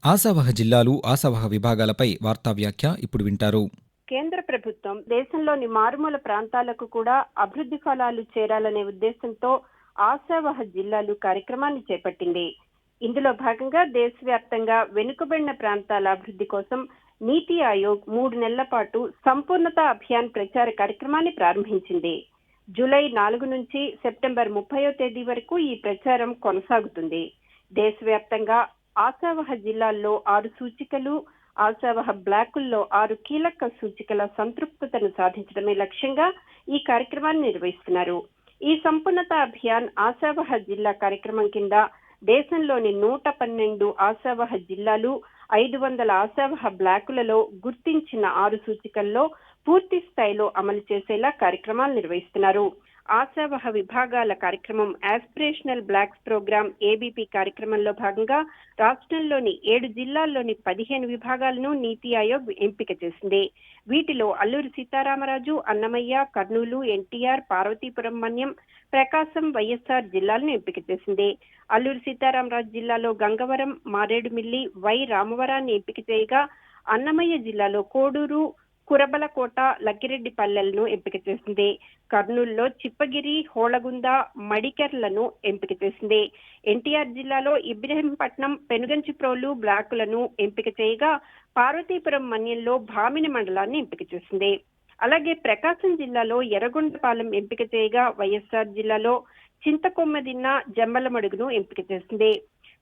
ఆశావహ జిల్లాలు, ఆశావహ విభాగాలపై వార్తా వ్యాఖ్య ఇప్పుడు వింటారు. కేంద్ర ప్రభుత్వం దేశంలోని మారుమూల ప్రాంతాలకు కూడా అభివృద్ధి ఫలాలు చేరాలనే ఉద్దేశంతో ఆశావహ జిల్లాలు కార్యక్రమాన్ని చేపట్టింది. ఇందులో భాగంగా దేశవ్యాప్తంగా వెనుకబడిన ప్రాంతాల అభివృద్ధి కోసం నీతి ఆయోగ్ 3 నెలల పాటు సంపూర్ణత అభియాన్ ప్రచార కార్యక్రమాన్ని ప్రారంభించింది. జూలై 4 నుంచి సెప్టెంబర్ 30వ తేదీ వరకు ఈ ప్రచారం కొనసాగుతుంది. దేశవ్యాప్తంగా ఆశావహ జిల్లాల్లో 6 సూచికలు, ఆశావహ బ్లాకుల్లో 6 కీలక సూచికల సంతృప్తతను సాధించడమే లక్ష్యంగా ఈ కార్యక్రమాన్ని నిర్వహిస్తున్నారు. ఈ సంపూర్ణత అభియాన్ ఆశావహ జిల్లా కార్యక్రమం కింద దేశంలోని 112 ఆశావహ జిల్లాలు, 500 ఆశావహ బ్లాకులలో గుర్తించిన 6 సూచికల్లో పూర్తి స్థాయిలో అమలు చేసేలా కార్యక్రమాలు నిర్వహిస్తున్నారు. ఆశావహ విభాగాల కార్యక్రమం ఆస్పిరేషనల్ బ్లాక్స్ ప్రోగ్రాం ఏబీపీ కార్యక్రమంలో భాగంగా రాష్ట్రంలోని 7 జిల్లాల్లోని 15 విభాగాలను నీతి ఆయోగ్ ఎంపిక చేసింది. వీటిలో అల్లూరి సీతారామరాజు, అన్నమయ్య, కర్నూలు, ఎన్టీఆర్, పార్వతీపురం మన్యం, ప్రకాశం, వైఎస్ఆర్ జిల్లాలను ఎంపిక చేసింది. అల్లూరి సీతారామరాజు జిల్లాలో గంగవరం, మారేడుమిల్లి, రామవరాన్ని ఎంపిక చేయగా అన్నమయ్య జిల్లాలో కోడూరు, కురబలకోట, లక్కిరెడ్డిపల్లెలను ఎంపిక చేసింది. కర్నూలులో చిప్పగిరి, హోళగుంద, మడికెర్లను ఎంపిక చేసింది. ఎన్టీఆర్ జిల్లాలో ఇబ్రహీంపట్నం, పెనుగంచిప్రోలు బ్లాకులను ఎంపిక చేయగా పార్వతీపురం మన్యంలో భామిని మండలాన్ని ఎంపిక చేసింది. అలాగే ప్రకాశం జిల్లాలో ఎర్రగొండపాలెం ఎంపిక చేయగా వైఎస్ఆర్ జిల్లాలో చింతకొమ్మదిన్న, జమ్మలమడుగును ఎంపిక చేసింది.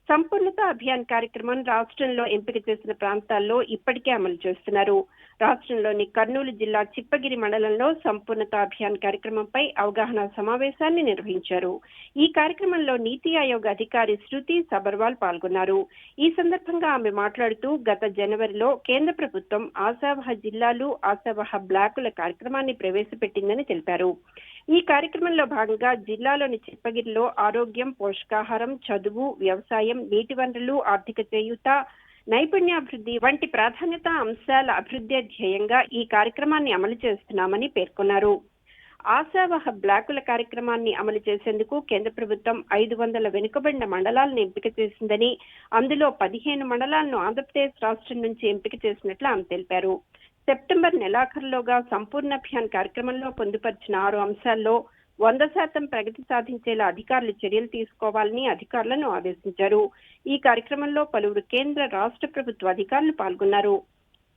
సంపూర్ణత అభియాన్ కార్యక్రమం రాష్ట్రంలో ఎంపిక చేసిన ప్రాంతాల్లో ఇప్పటికే అమలు చేస్తున్నారు. రాష్ట్రంలోని కర్నూలు జిల్లా చిప్పగిరి మండలంలో సంపూర్ణత అభియాన్ కార్యక్రమంపై అవగాహన సమావేశాన్ని నిర్వహించారు. ఈ కార్యక్రమంలో నీతి ఆయోగ్ అధికారి శృతి సబర్వాల్ పాల్గొన్నారు. ఈ సందర్భంగా ఆమె మాట్లాడుతూ గత జనవరిలో కేంద్ర ప్రభుత్వం ఆశావహ జిల్లాలు, ఆశావహ బ్లాకుల కార్యక్రమాన్ని ప్రవేశపెట్టిందని తెలిపారు. ఈ కార్యక్రమంలో భాగంగా జిల్లాలోని చిప్పగిరిలో ఆరోగ్యం, పోషకాహారం, చదువు, వ్యవసాయం, నీటి వనరులు, ఆర్థిక చేయూత, నైపుణ్యాభివృద్ధి వంటి ప్రాధాన్యత అంశాల అభివృద్ధి ధ్యేయంగా ఈ కార్యక్రమాన్ని అమలు చేస్తున్నామని పేర్కొన్నారు. ఆశావహ బ్లాకుల కార్యక్రమాన్ని అమలు చేసేందుకు కేంద్ర ప్రభుత్వం 500 వెనుకబడిన మండలాలను ఎంపిక చేసిందని, అందులో 15 మండలాలను ఆంధ్రప్రదేశ్ రాష్ట్రం నుంచి ఎంపిక చేసినట్లు ఆమె తెలిపారు. సెప్టెంబర్ నెలాఖరులోగా సంపూర్ణ అభియాన్ కార్యక్రమంలో పొందుపరిచిన 6 అంశాల్లో 100% ప్రగతి సాధించేలా అధికారులు చర్యలు తీసుకోవాలని అధికారులను ఆదేశించారు. ఈ కార్యక్రమంలో పలువురు కేంద్ర, రాష్ట్ర ప్రభుత్వ అధికారులు పాల్గొన్నారు.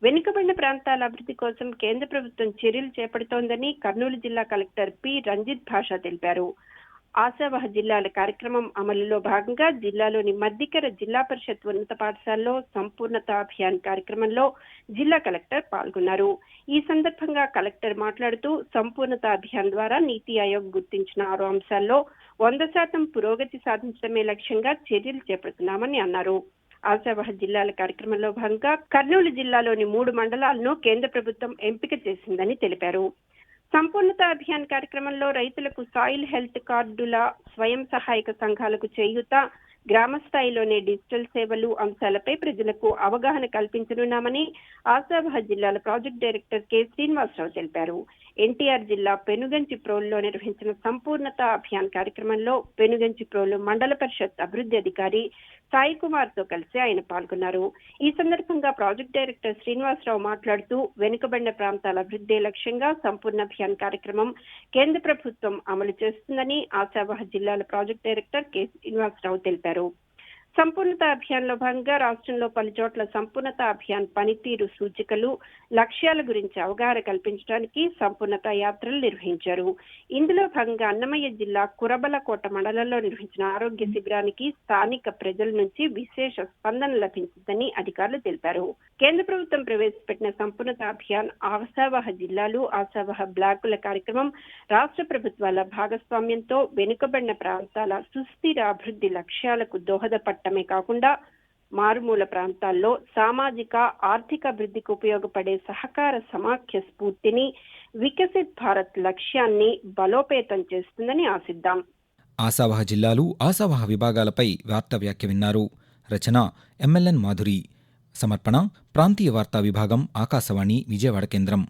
వెనుకబడిన ప్రాంతాల అభివృద్ధి కోసం కేంద్ర ప్రభుత్వం చర్యలు చేపడుతోందని కర్నూలు జిల్లా కలెక్టర్ పి. రంజిత్ భాషా తెలిపారు. ఆశావహ జిల్లాల కార్యక్రమం అమలులో భాగంగా జిల్లాలోని మద్దికర జిల్లా పరిషత్ ఉన్నత పాఠశాలలో సంపూర్ణత అభియాన్ కార్యక్రమంలో జిల్లా కలెక్టర్ పాల్గొన్నారు. ఈ సందర్భంగా కలెక్టర్ మాట్లాడుతూ సంపూర్ణత అభియాన్ ద్వారా నీతి ఆయోగ్ గుర్తించిన 6 అంశాల్లో 100% పురోగతి సాధించడమే లక్ష్యంగా చర్యలు చేపడుతున్నామని అన్నారు. ఆశావహ జిల్లాల కార్యక్రమంలో భాగంగా కర్నూలు జిల్లాలోని 3 మండలాలను కేంద్ర ప్రభుత్వం ఎంపిక చేసిందని తెలిపారు. సంపూర్ణత అభియాన్ కార్యక్రమంలో రైతులకు సాయిల్ హెల్త్ కార్డుల, స్వయం సహాయక సంఘాలకు చేయూత, గ్రామ స్థాయిలోనే డిజిటల్ సేవలు అంశాలపై ప్రజలకు అవగాహన కల్పించనున్నామని ఆశావహ జిల్లాల ప్రాజెక్ట్ డైరెక్టర్ కె. శ్రీనివాసరావు తెలిపారు. ఎన్టీఆర్ జిల్లా పెనుగంచిప్రోలులో నిర్వహించిన సంపూర్ణత అభియాన్ కార్యక్రమంలో పెనుగంచిప్రోలు మండల పరిషత్ అభివృద్ధి అధికారి సాయి కుమార్ తో కలిసి ఆయన పాల్గొన్నారు. ఈ సందర్భంగా ప్రాజెక్ట్ డైరెక్టర్ శ్రీనివాసరావు మాట్లాడుతూ వెనుకబడిన ప్రాంతాల అభివృద్ధి లక్ష్యంగా సంపూర్ణ అభియాన్ కార్యక్రమం కేంద్ర ప్రభుత్వం అమలు చేస్తుందని ఆశావహ జిల్లాల ప్రాజెక్ట్ డైరెక్టర్ కె. శ్రీనివాసరావు తెలిపారు. సంపూర్ణత అభియాన్లో భాగంగా రాష్ట్రంలో పలు చోట్ల సంపూర్ణత అభియాన్ పనితీరు సూచికలు, లక్ష్యాల గురించి అవగాహన కల్పించడానికి సంపూర్ణత యాత్రలు నిర్వహించారు. ఇందులో భాగంగా అన్నమయ్య జిల్లా కురబలకోట మండలంలో నిర్వహించిన ఆరోగ్య శిబిరానికి స్థానిక ప్రజల నుంచి విశేష స్పందన లభించిందని అధికారులు తెలిపారు. కేంద్ర ప్రభుత్వం ప్రవేశపెట్టిన సంపూర్ణత అభియాన్ ఆశావహ జిల్లాలు, ఆశావహ బ్లాకుల కార్యక్రమం రాష్ట్ర ప్రభుత్వాల భాగస్వామ్యంతో వెనుకబడిన ప్రాంతాల సుస్థిర అభివృద్ధి లక్ష్యాలకు దోహదపడటమే కాకుండా మారుమూల ప్రాంతాల్లో సామాజిక, ఆర్థిక అభివృద్ధికి ఉపయోగపడే సహకార సమాఖ్య స్ఫూర్తిని, వికసిత్ భారత్ లక్ష్యాన్ని బలోపేతం చేస్తుందని ఆశిద్దాం. ఆశావహ జిల్లాలు, ఆశావహ విభాగాలపై వార్తా వ్యాఖ్య విన్నారు. రచన MLN మాధురి. సమర్పణ ప్రాంతీయ వార్తా విభాగం, ఆకాశవాణి విజయవాడ కేంద్రం.